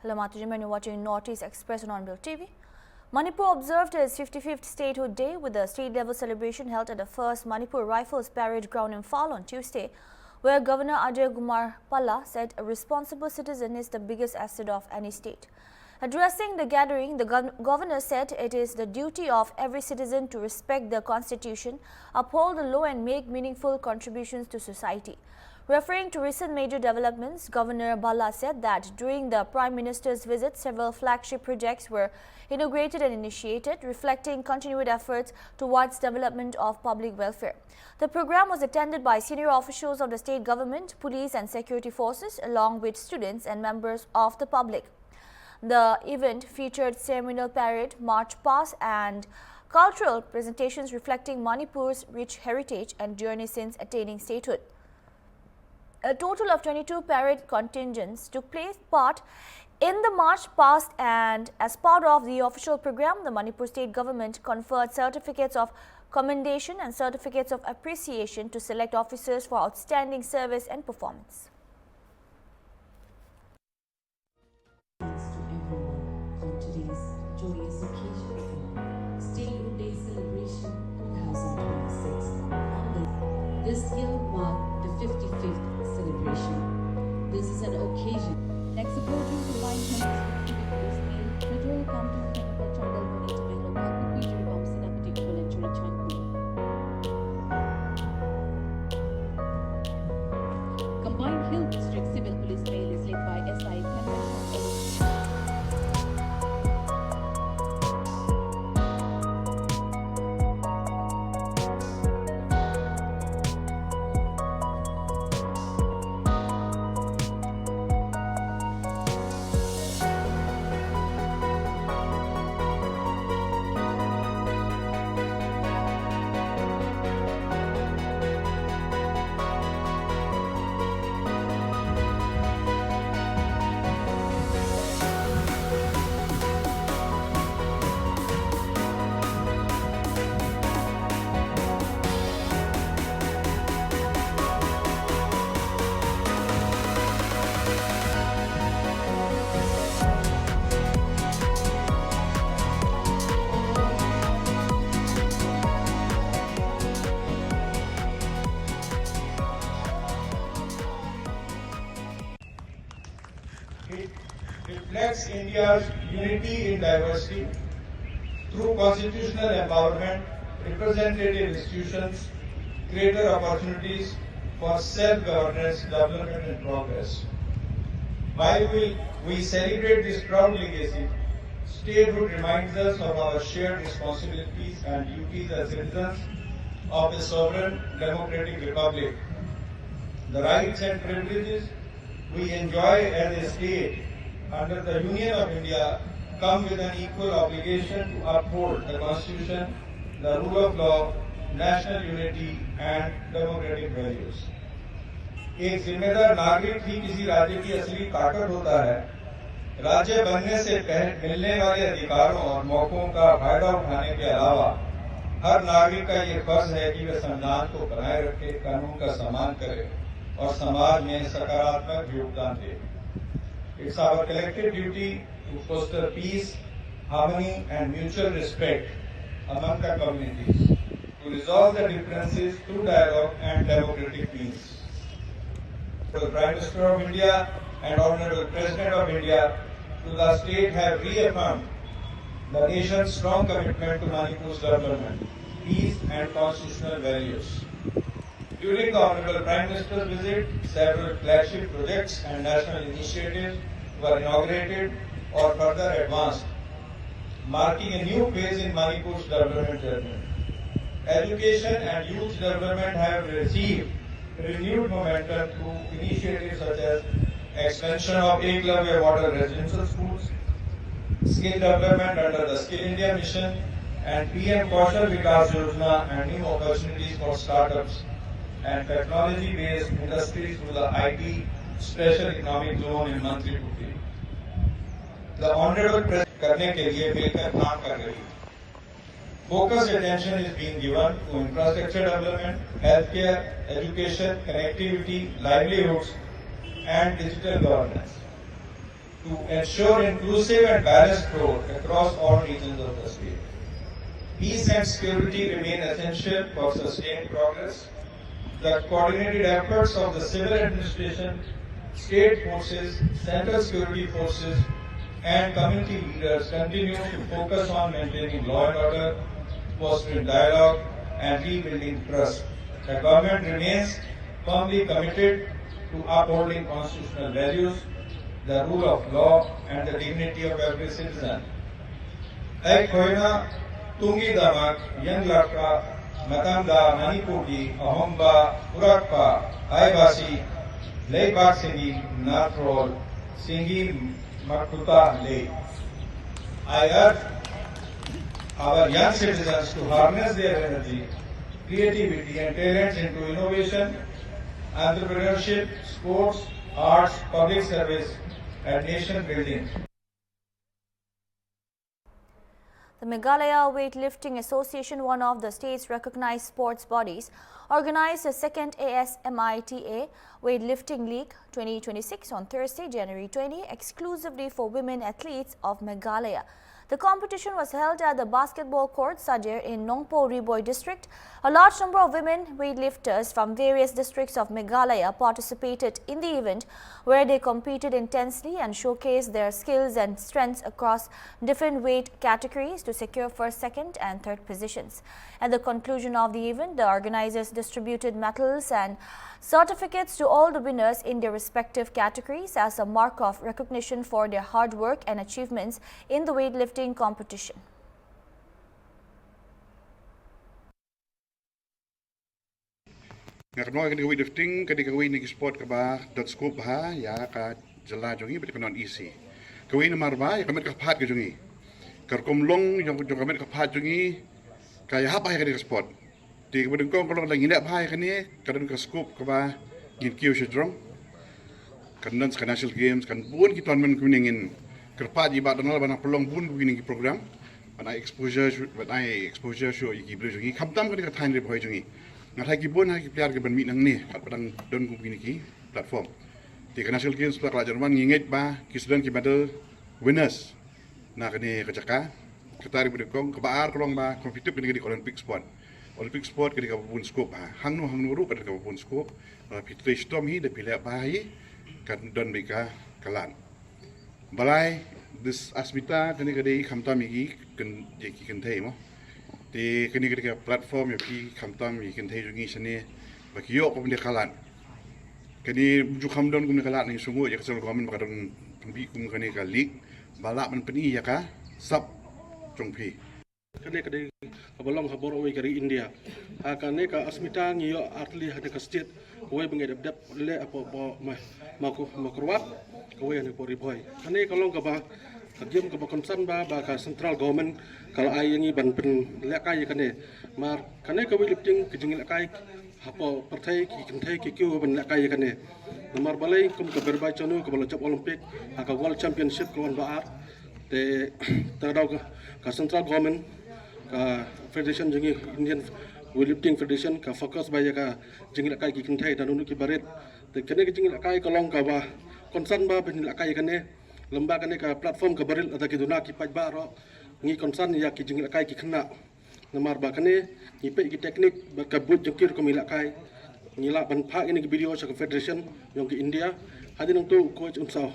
Hello, Matujima, you're watching Northeast Express on Onbill TV. Manipur observed its 55th Statehood Day with a state-level celebration held at the first Manipur Rifles Parade Ground in Phal on Tuesday, where Governor Ajay Kumar Palla said a responsible citizen is the biggest asset of any state. Addressing the gathering, the governor said it is the duty of every citizen to respect the constitution, uphold the law and make meaningful contributions to society. Referring to recent major developments, Governor Palla said that during the Prime Minister's visit, several flagship projects were inaugurated and initiated, reflecting continued efforts towards development of public welfare. The program was attended by senior officials of the state government, police and security forces, along with students and members of the public. The event featured ceremonial parade, march past and cultural presentations reflecting Manipur's rich heritage and journey since attaining statehood. A total of 22 parade contingents took part in the march past, and as part of the official program, the Manipur state government conferred certificates of commendation and certificates of appreciation to select officers for outstanding service and performance. This year marked the 55th celebration. This is an occasion. Next, the podium combined hymns with Federal County Chemical Jungle Bonita Mehlo Mark Peter Bomb Cinematic and Churi Chanku. Combined Hill District Civil Police Mail is led by SI It reflects India's unity in diversity through constitutional empowerment, representative institutions, greater opportunities for self-governance, development and progress. While we celebrate this proud legacy, statehood reminds us of our shared responsibilities and duties as citizens of a sovereign democratic republic. The rights and privileges we enjoy as a state under the Union of India come with an equal obligation to uphold the Constitution, the rule of law, national unity and democratic values. एक जिम्मेदार नागरिक ही किसी राज्य की असली ताकत होता है। राज्य बनने से मिलने वाले अधिकारों और मौकों का फायदा उठाने के अलावा हर नागरिक का ये फर्ज है कि वह संविधान को बनाए रखे, कानून का सम्मान करे और समाज में सकारात्मक योगदान दे। It's our collective duty to foster peace, harmony and mutual respect among the communities, to resolve the differences through dialogue and democratic means. The Prime Minister of India and Honorable President of India to the state have reaffirmed the nation's strong commitment to Manipur's development, peace and constitutional values. During the Honorable Prime Minister's visit, several flagship projects and national initiatives were inaugurated or further advanced, marking a new phase in Manipur's development journey. Education and youth development have received renewed momentum through initiatives such as expansion of Eklavya Model Residential Schools, skill development under the Skill India Mission, and PM Kaushal Vikas Yojana and new opportunities for startups and technology-based industries through the IT Special Economic Zone in Mantri Putti. The Honorable President करने के लिए मिलकर काम कर रही है. Focused attention is being given to infrastructure development, healthcare, education, connectivity, livelihoods, and digital governance. to ensure inclusive and balanced growth across all regions of the state. Peace and security remain essential for sustained progress. The coordinated efforts of the civil administration, state forces, central security forces, and community leaders continue to focus on maintaining law and order, fostering dialogue, and rebuilding trust. The government remains firmly committed to upholding constitutional values, the rule of law, and the dignity of every citizen. Ek hoina tungi damak yang larka matanda manipuri ahomba urakpa aibasi leibak singi natrol singi makuta le. I urge our young citizens to harness their energy, creativity and talents into innovation, entrepreneurship, sports, arts, public service and nation building. The Meghalaya Weightlifting Association, one of the state's recognized sports bodies, organized the second ASMITA Weightlifting League 2026 on Thursday, January 20, exclusively for women athletes of Meghalaya. The competition was held at the basketball court Sadir in Nongpo Riboy district. A large number of women weightlifters from various districts of Meghalaya participated in the event, where they competed intensely and showcased their skills and strengths across different weight categories to secure first, second and third positions. At the conclusion of the event, the organizers distributed medals and certificates to all the winners in their respective categories as a mark of recognition for their hard work and achievements in the weightlifting competition. Ngakenoi kan weightlifting kan dikawin ni sport ka ba .scope ha ya ka jala jongi beti penon isi. Kawin na marba ya kamet ka phat ka jongi. Kar komlong yang kamet ka phat jongi kaya hapa ya ka sport. Di kemudian kong kalau lagi nak bahaya kan ni kadang ka scope ka ba gin kiu syndrome. Kan dan national games kan pun kita men kuningin kerpat di bawah donal banyak pelong pun kuning program. Banyak exposure show iki beli jongi. Kamtam kan ka tain re bahaya jongi. Ngatai kibun hai player ke bermit nang ni kat padang don ku ki platform. Di national games pelak Jerman nginget ba kisdan ki medal winners. Na kene kecaka ketari berdekong kebaar kolong ba kompetitif kene di Olympic sport. Olympic sport kene ka pun scope ha. Hang nu ru ka pun scope. Pitri storm hi de pilih ba hi kan don bika kalan. Balai this asmita kene kade khamta mi kan je ki kan thei mo. Di kini ketika platform yang ki kamtam yang kan terjungi sini bagi yok pun dia kalan. Kini bujuk kamdon kum dia kalan ni sungguh ya kesal kamen makadon tumbi kum kini kalik balak man peni ya ka sab jongpi. Kene kade kabolong kaboro we kari India. Kane ka asmita ngiyo atli hade ka state we bengedap dap le apa makurwat kowe ne pori boy. Kane kalong ka ba kagiam ka konsan ba ka central government kalau ai ngi ban pen lekai kane mar kane ka weightlifting ke jingil lekai hapo partai ki kentai ki kyu ban lekai kane mar balai kum ka berbai chanu ka balo chap olympic ka world championship ko ba art te tadau ka central government ka federation jingi Indian weightlifting federation ka focus ba ya ka jingil lekai ki kentai dan unu ki baret te kane ki jingil lekai kalong ka ba konsan ba ban lekai kane lembaga kane ka platform ka baril atau ki duna ki paj ba ro ngi konsan ya ki jingil kai ki kena namar ba kane ni pe ki teknik berkabut jengkir ko milak kai ngila ban pha ini ki video sa federation yang ki India hadin tu coach unsa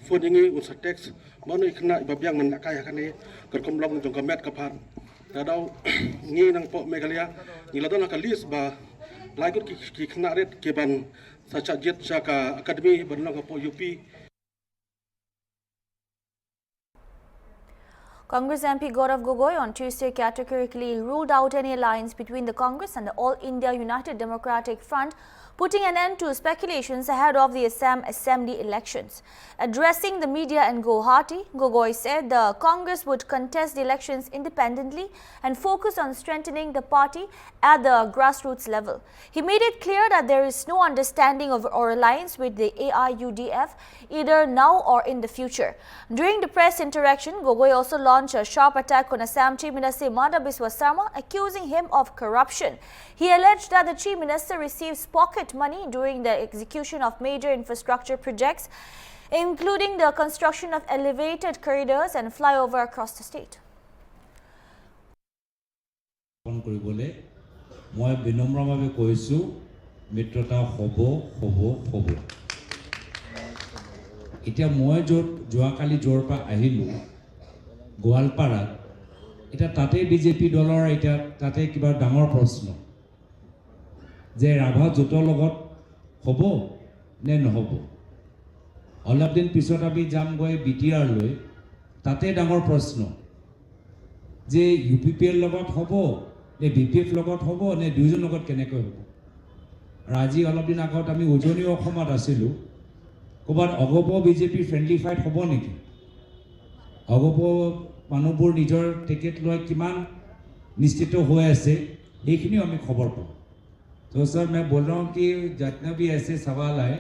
phone ngi unsa text manu kena babyang man kai kane kerkom long jong kamet ka phan dadau ngi nang po Meghalaya ngila don ka list ba lagut ki kena ret ke ban sa jet sa ka academy ban long po UP. Congress MP Gaurav Gogoi on Tuesday categorically ruled out any alliance between the Congress and the All India United Democratic Front, putting an end to speculations ahead of the Assam Assembly elections. Addressing the media in Guwahati, Gogoi said the Congress would contest the elections independently and focus on strengthening the party at the grassroots level. He made it clear that there is no understanding of or alliance with the AIUDF either now or in the future. During the press interaction, Gogoi also launched a sharp attack on Assam Chief Minister Himanta Biswa Sarma, accusing him of corruption. He alleged that the Chief Minister receives pocket money during the execution of major infrastructure projects. including the construction of elevated corridors and flyover across the state. কৰিবলৈ মই বিনম্ৰভাৱে কৈছোঁ মিত্ৰতা হ'ব। এতিয়া মই য'ত যোৱাকালি য'ৰ পৰা আহিলোঁ গোৱালপাৰাত, এতিয়া তাতে বিজেপি দলৰ এতিয়া তাতে কিবা ডাঙৰ প্ৰশ্ন যে ৰাভা জোঁটৰ লগত হ'ব নে নহ'ব। অলপ দিন পিছত আমি যামগৈ BTR লৈ, তাতে ডাঙৰ প্ৰশ্ন যে UPPৰ লগত হ'ব নে BPF লগত হ'ব নে দুয়োজন লগত কেনেকৈ হ'ব। আৰু আজি অলপ দিন আগত আমি উজনি অসমত আছিলোঁ, ক'ৰবাত অগপ বিজেপি ফ্ৰেণ্ডলি ফাইট হ'ব নেকি। অগপ মানুহবোৰ নিজৰ টিকেট লৈ কিমান নিশ্চিত হৈ আছে সেইখিনিও আমি খবৰ পাওঁ। तो सर मैं बोल रहा हूँ कि जितना भी ऐसे सवाल आए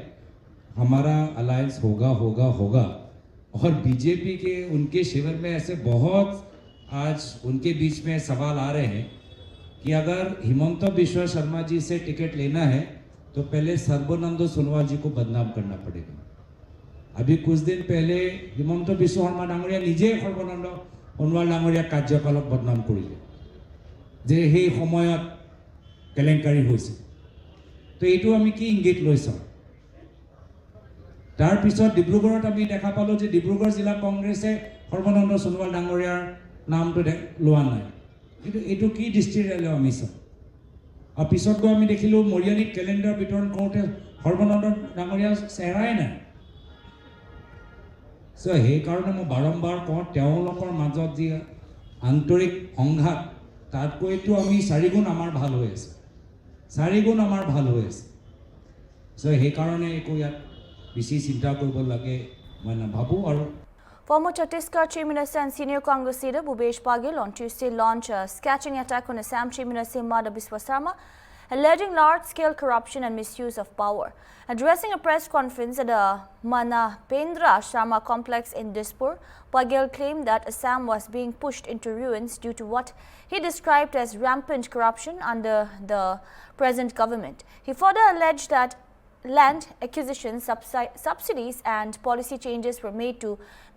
हमारा अलायंस होगा और बीजेपी के उनके शिविर में ऐसे बहुत आज उनके बीच में सवाल आ रहे हैं कि अगर हिमंत बिश्व शर्मा जी से टिकट लेना है तो पहले सर्बानंद सोनोवाल जी को बदनाम करना पड़ेगा। अभी कुछ दिन पहले हिमंत बिश्व शर्मा डांगरिया निजे सर्बानंद सोनोवाल डांगरिया कार्यकलाप बदनाम करिले जे সেই সময়ত কেলেংকাৰী হৈছে। তো এইটো আমি কি ইংগিত লৈ চাওঁ। তাৰপিছত ডিব্ৰুগড়ত আমি দেখা পালোঁ যে ডিব্ৰুগড় জিলা কংগ্ৰেছে সৰ্বানন্দ সোণোৱাল ডাঙৰীয়াৰ নামটো লোৱা নাই, কিন্তু এইটো কি দৃষ্টিৰে আমি চাওঁ। আৰু পিছত গৈ আমি দেখিলোঁ মৰিয়নিত কেলেণ্ডাৰ বিতৰণ কৰোঁতে সৰ্বানন্দ ডাঙৰীয়া চেহেৰাই নাই। চ' সেইকাৰণে মই বাৰম্বাৰ কওঁ তেওঁলোকৰ মাজত যি আন্তৰিক সংঘাত তাতকৈতো আমি 4 গুণ আমাৰ ভাল হৈ আছে, 4 গুণ আমাৰ ভাল হৈ আছে। চ' সেইকাৰণে একো ইয়াত বেছি চিন্তা কৰিব লাগে মই নাভাবোঁ। আৰু Former Chhattisgarh Chief Minister and senior Congress leader Bhupesh Baghel on Tuesday launched a scathing attack on Assam Chief Minister Himanta Biswa Sarma, alleging large-scale corruption and misuse of power. Addressing a press conference at the Manapendra Sharma complex in Dispur, Baghel claimed that Assam was being pushed into ruins due to what he described as rampant corruption under the present government. He further alleged that land acquisition subsidies and policy changes were made to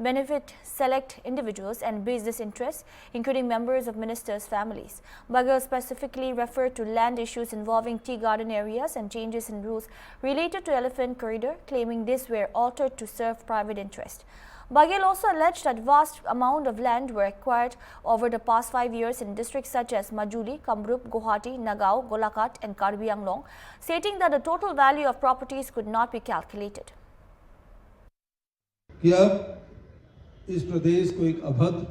benefit select individuals and business interests, including members of ministers' families. Baghel specifically referred to land issues involving tea garden areas and changes in rules related to Elephant Corridor, claiming these were altered to serve private interest. Baghel also alleged that vast amount of land were acquired over the past 5 years in districts such as Majuli, Kamrup, Guwahati, Nagaon, Golaghat and Karbi Anglong, stating that the total value of properties could not be calculated. कि अब इस प्रदेश को एक अभद्र,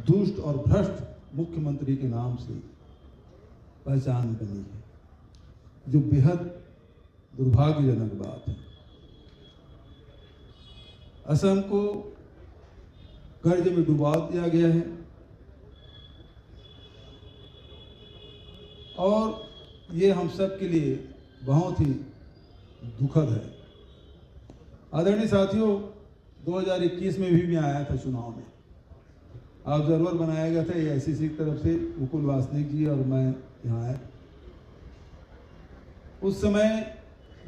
दुष्ट और भ्रष्ट मुख्यमंत्री के नाम से पहचान बनी है, जो बेहद दुर्भाग्यजनक बात है। असम को कर्ज में डुबा दिया गया है और ये हम सब के लिए बहुत ही दुखद है। आदरणीय साथियों, 2021 में भी मैं आया था चुनाव में, ऑब्जर्वर बनाया गया था AICC की तरफ से, मुकुल वासनिक जी और मैं यहाँ आए। उस समय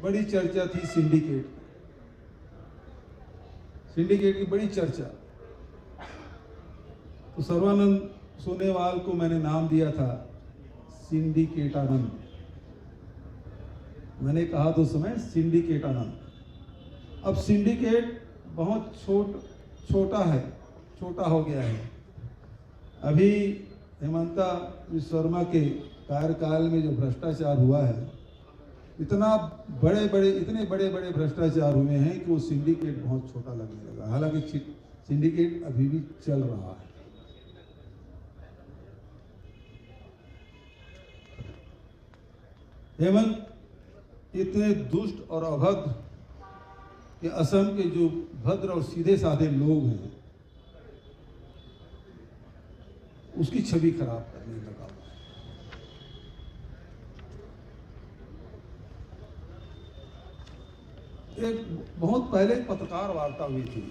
बड़ी चर्चा थी सिंडिकेट की बड़ी चर्चा। तो सर्बानंद सोनोवाल को मैंने नाम दिया था सिंडिकेटानंद। मैंने कहा तो समय सिंडिकेटानंद। अब सिंडिकेट बहुत छोटा हो गया है। अभी हेमंता बिश्व शर्मा के कार्यकाल में जो भ्रष्टाचार हुआ है, इतने बड़े बड़े भ्रष्टाचार हुए हैं कि वो सिंडिकेट बहुत छोटा लगने लगा। हालांकि सिंडिकेट अभी भी चल रहा है। हेमंत इतने दुष्ट और अभद्र कि असम के जो भद्र और सीधे साधे लोग हैं उसकी छवि खराब करने लगा। एक बहुत पहले पत्रकार वार्ता हुई थी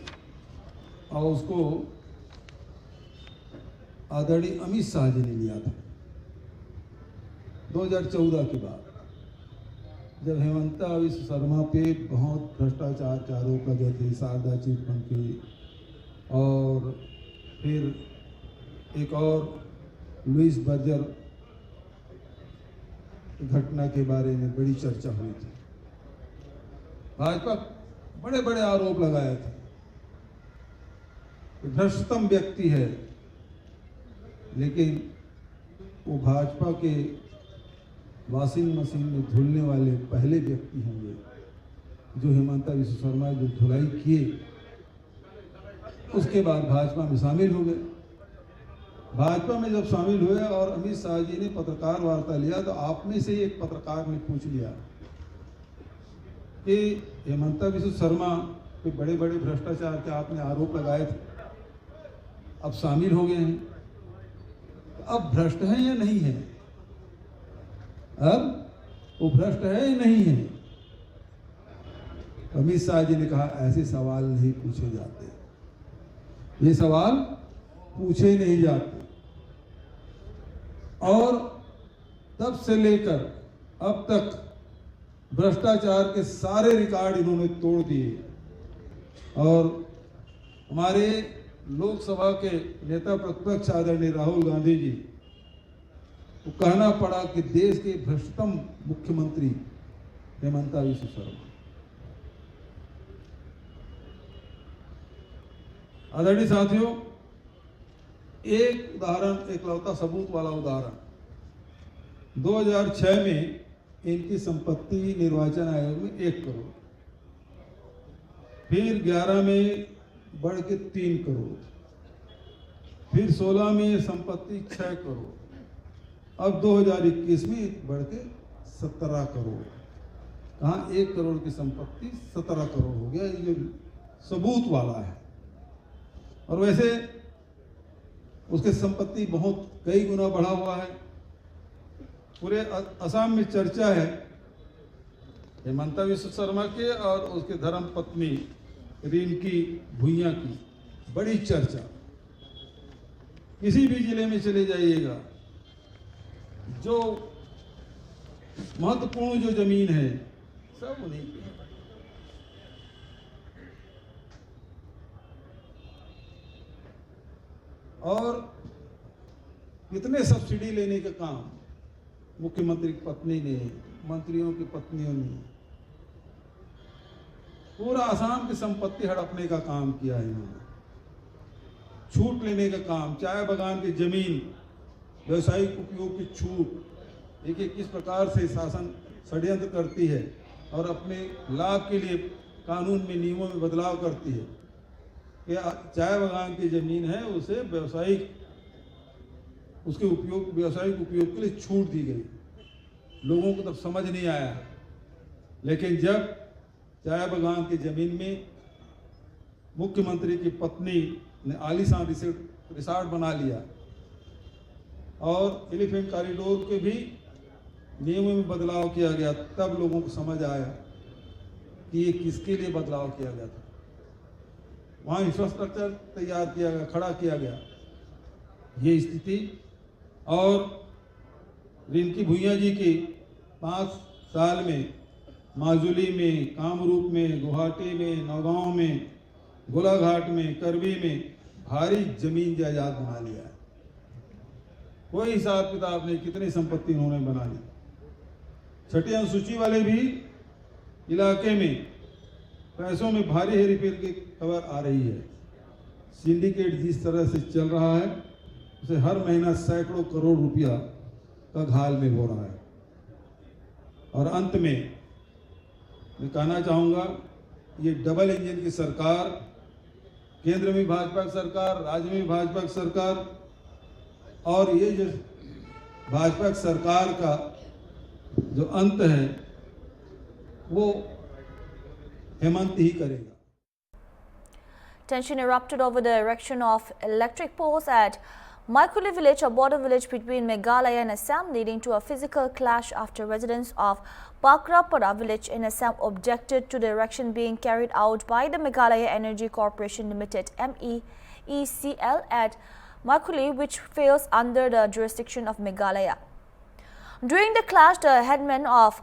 और उसको आदरणीय अमित शाह जी ने लिया था 2014 के बाद। जब हेमंता विश्व शर्मा पे बहुत भ्रष्टाचार के आरोप लगे थे, शारदा चिट फंड के, और फिर एक और लुइस बर्जर घटना के बारे में बड़ी चर्चा हुई थी। भाजपा बड़े बड़े आरोप लगाए थे, भ्रष्टतम व्यक्ति है, लेकिन वो भाजपा के वॉशिंग मशीन में धुलने वाले पहले व्यक्ति होंगे जो हेमंता विश्व शर्मा जो धुलाई किए, उसके बाद भाजपा में शामिल हो गए। भाजपा में जब शामिल हुए और अमित शाह जी ने पत्रकार वार्ता लिया, तो आप में से एक पत्रकार ने पूछ लिया कि हेमंता विश्व शर्मा पे बड़े बड़े भ्रष्टाचार के आपने आरोप लगाए थे, अब शामिल हो गए हैं, अब भ्रष्ट हैं या नहीं है? अब वो भ्रष्ट है या नहीं है? अमित शाह जी ने कहा ऐसे सवाल नहीं पूछे जाते, ये सवाल पूछे नहीं जाते। और तब से लेकर अब तक भ्रष्टाचार के सारे रिकॉर्ड इन्होंने तोड़ दिए। और हमारे लोकसभा के नेता प्रतिपक्ष आदरणीय राहुल गांधी जी को कहना पड़ा कि देश के भ्रष्टतम मुख्यमंत्री हेमंता विश्व शर्मा। आदरणीय साथियों, एक उदाहरण, एकलौता सबूत वाला उदाहरण, 2006 में इनकी संपत्ति निर्वाचन आयोग में 1 करोड़, फिर 11 में बढ़ के 3 करोड़, फिर 16 में संपत्ति 6 करोड़, अब 2021 में बढ़ के 17 करोड़। कहाँ 1 करोड़ की संपत्ति 17 करोड़ हो गया, ये सबूत वाला है। और वैसे उसके संपत्ति बहुत कई गुना बढ़ा हुआ है। पूरे असम में चर्चा है हेमंता विश्व शर्मा के और उसके धर्म पत्नी रिंकी भुइयां की, बड़ी चर्चा। किसी भी जिले में चले जाइएगा, जो महत्वपूर्ण जो जमीन है सब उन्हीं की है। और कितने सब्सिडी लेने का काम मुख्यमंत्री की पत्नी ने, मंत्रियों की पत्नियों ने, पूरा आसाम की संपत्ति हड़पने का काम किया है इन्होंने, छूट लेने का काम, चाय बागान की जमीन, व्यवसायिक उपयोग की छूट। देखिए किस प्रकार से शासन षड्यंत्र करती है और अपने लाभ के लिए कानून में, नियमों में बदलाव करती है कि चाय बागान की जमीन है उसे व्यवसायिक, उसके उपयोग, व्यवसायिक उपयोग के लिए छूट दी गई। लोगों को तब समझ नहीं आया, लेकिन जब चाय बागान की जमीन में मुख्यमंत्री की पत्नी ने आलीशान रिसोर्ट बना लिया और एलिफेंट कॉरिडोर के भी नियमों में बदलाव किया गया, तब लोगों को समझ आया कि ये किसके लिए बदलाव किया गया था। वहाँ इंफ्रास्ट्रक्चर तैयार किया गया, खड़ा किया गया, ये स्थिति। और रिंकी भुइयां जी की 5 साल में माजुली में, कामरूप में, गुवाहाटी में, नौगांव में, गोलाघाट में, करबी में भारी जमीन जायदाद बना लिया है। कोई हिसाब किताब नहीं कितनी संपत्ति उन्होंने बना ली। छठी अनुसूची वाले भी इलाके में पैसों में भारी हेरफेर की खबर आ रही है। सिंडिकेट जिस तरह से चल रहा है उसे हर महीना सैकड़ों करोड़ रुपया का घालमेल हो रहा है। और अंत में मैं कहना चाहूँगा, ये डबल इंजन की सरकार, केंद्र में भाजपा की सरकार, राज्य में भाजपा की सरकार, और ये जो भाजपा की सरकार का जो अंत है वो हेमंत ही करेगा। Tension erupted over the erection of electric poles at Maikuli village, a border village between Meghalaya and Assam, leading to a physical clash after residents of Pakrapara village in Assam objected to the erection being carried out by the Meghalaya Energy Corporation Limited MEECL at Maikuli, which falls under the jurisdiction of Meghalaya. During the clash, the headman of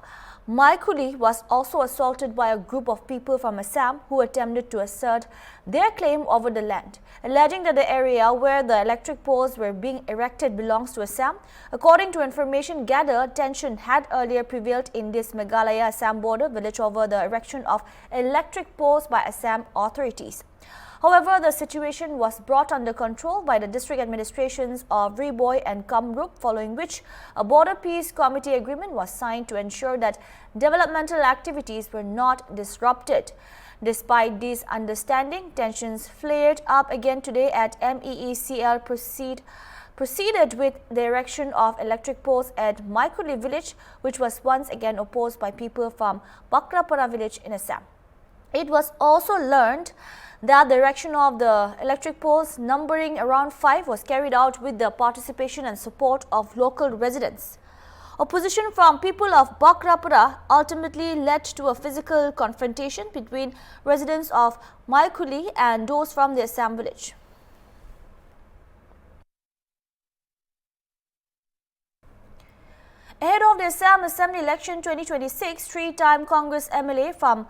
Maikuli was also assaulted by a group of people from Assam who attempted to assert their claim over the land, alleging that the area where the electric poles were being erected belongs to Assam. According to information gathered, tension had earlier prevailed in this Meghalaya-Assam border village over the erection of electric poles by Assam authorities. However, the situation was brought under control by the district administrations of Riboy and Kamrup, following which a border peace committee agreement was signed to ensure that developmental activities were not disrupted. Despite this understanding, tensions flared up again today at MEECL proceeded with the erection of electric poles at Maikuli village, which was once again opposed by people from Bakrapara village in Assam. It was also learned that the erection of the electric poles numbering around 5 was carried out with the participation and support of local residents. Opposition from people of Bakrapara ultimately led to a physical confrontation between residents of Maikuli and those from the Assam village. Ahead of the Assam Assembly election 2026, three-time Congress MLA from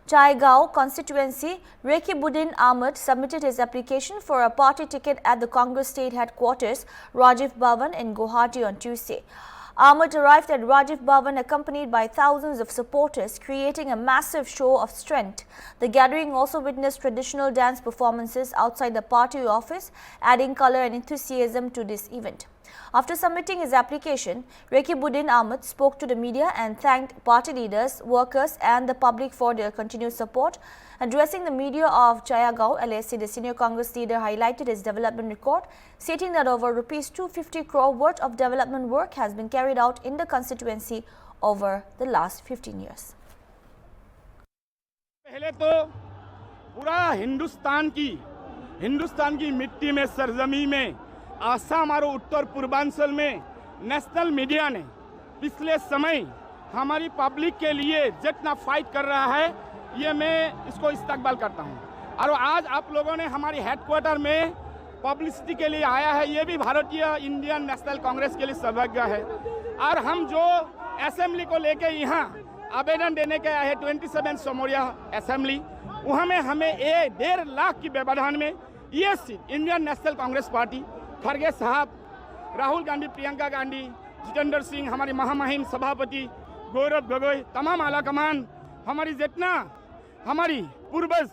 Jaigaon constituency, Rekibuddin Ahmed submitted his application for a party ticket at the Congress state headquarters, Rajiv Bhavan in Guwahati on Tuesday. Ahmed arrived at Rajiv Bhavan accompanied by thousands of supporters, creating a massive show of strength. The gathering also witnessed traditional dance performances outside the party office, adding color and enthusiasm to this event. After submitting his application, Rekibuddin Ahmed spoke to the media and thanked party leaders, workers and the public for their continued support. Addressing the media of Jaigaon, LSC, the senior Congress leader highlighted his development record, stating that over Rs 250 crore worth of development work has been carried out in the constituency over the last 15 years. पहले तो पूरा हिंदुस्तान की मिट्टी में, सरजमी में, आसाम और उत्तर पूर्वांचल में national media ने पिछले समय हमारी पब्लिक के लिए जितना फाइट कर रहा है, ये मैं इसको इस्तकबाल करता हूँ। और आज आप लोगों ने हमारी हेडक्वार्टर में पब्लिसिटी के लिए आया है, ये भी भारतीय इंडियन नेशनल कांग्रेस के लिए सौभाग्य है। और हम जो असेंबली को लेके यहाँ आवेदन देने के आए हैं 27 सोमोरिया असेंबली, वहाँ में हमें 1.5 लाख की व्यवधान में ये seat Indian national Congress party, खड़गे साहब, राहुल गांधी, प्रियंका गांधी, जितेंद्र सिंह, हमारी महामहिम सभापति गौरव गोगोई, तमाम आला कमान, हमारी जितना हमारी पूर्वज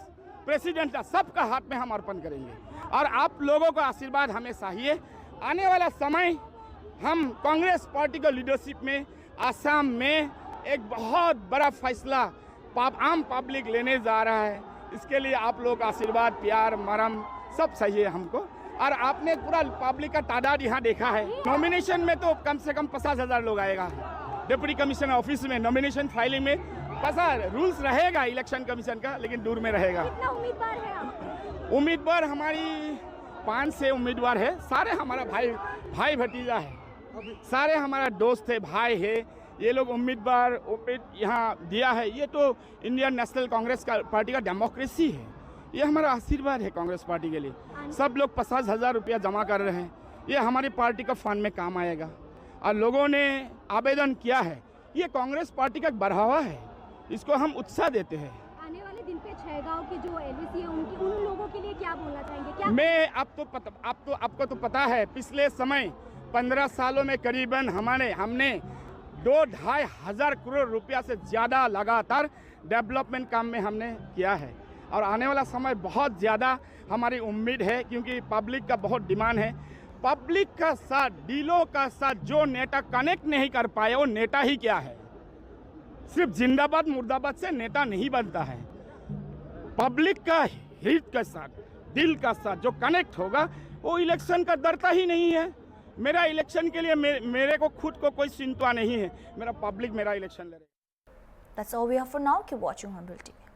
प्रेसिडेंट था, सबका हाथ में हम अर्पण करेंगे। और आप लोगों का आशीर्वाद हमें चाहिए। आने वाला समय हम कांग्रेस पार्टी को लीडरशिप में आसाम में एक बहुत बड़ा फैसला आम पब्लिक लेने जा रहा है। इसके लिए आप लोग आशीर्वाद, प्यार, मरम सब चाहिए हमको। और आपने पूरा पब्लिक का तादाद यहाँ देखा है। नॉमिनेशन में तो कम से कम 50,000 लोग आएगा। डिप्टी कमिश्नर ऑफिस में नॉमिनेशन फाइलिंग में 50 रूल्स रहेगा इलेक्शन कमीशन का, लेकिन दूर में रहेगा। कितना उम्मीदवार है आप? उम्मीदवार हमारी 5 से उम्मीदवार है। सारे हमारा भाई भतीजा है, सारे हमारा दोस्त है, भाई है। ये लोग उम्मीदवार यहाँ दिया है। ये तो इंडियन नेशनल कांग्रेस का पार्टी का डेमोक्रेसी है। ये हमारा आशीर्वाद है कांग्रेस पार्टी के लिए। सब लोग 50,000 रुपया जमा कर रहे हैं, ये हमारी पार्टी का फंड में काम आएगा। और लोगों ने आवेदन किया है, ये कांग्रेस पार्टी का बढ़ावा है, इसको हम उत्साह देते हैं। आने वाले दिन पे जयगांव के जो एलएसी है उन लोगों के लिए क्या बोलना चाहेंगे? क्या मैं आपको तो पता है, पिछले समय 15 सालों में करीबन हमने 2-2.5 हजार करोड़ रुपया से ज़्यादा लगातार डेवलपमेंट काम में हमने किया है। और आने वाला समय बहुत ज़्यादा हमारी उम्मीद है, क्योंकि पब्लिक का बहुत डिमांड है। पब्लिक का साथ, दिलों का साथ जो नेता कनेक्ट नहीं कर पाए, वो नेता ही क्या है? सिर्फ जिंदाबाद मुर्दाबाद से नेता नहीं बनता है। पब्लिक का हित के साथ, दिल का साथ जो कनेक्ट होगा, वो इलेक्शन का डरता ही नहीं है। मेरा इलेक्शन के लिए मेरे को खुद को कोई चिंता नहीं है, मेरा पब्लिक मेरा इलेक्शन लड़ेगा। That's all we have for now. Keep watching Hornbill TV.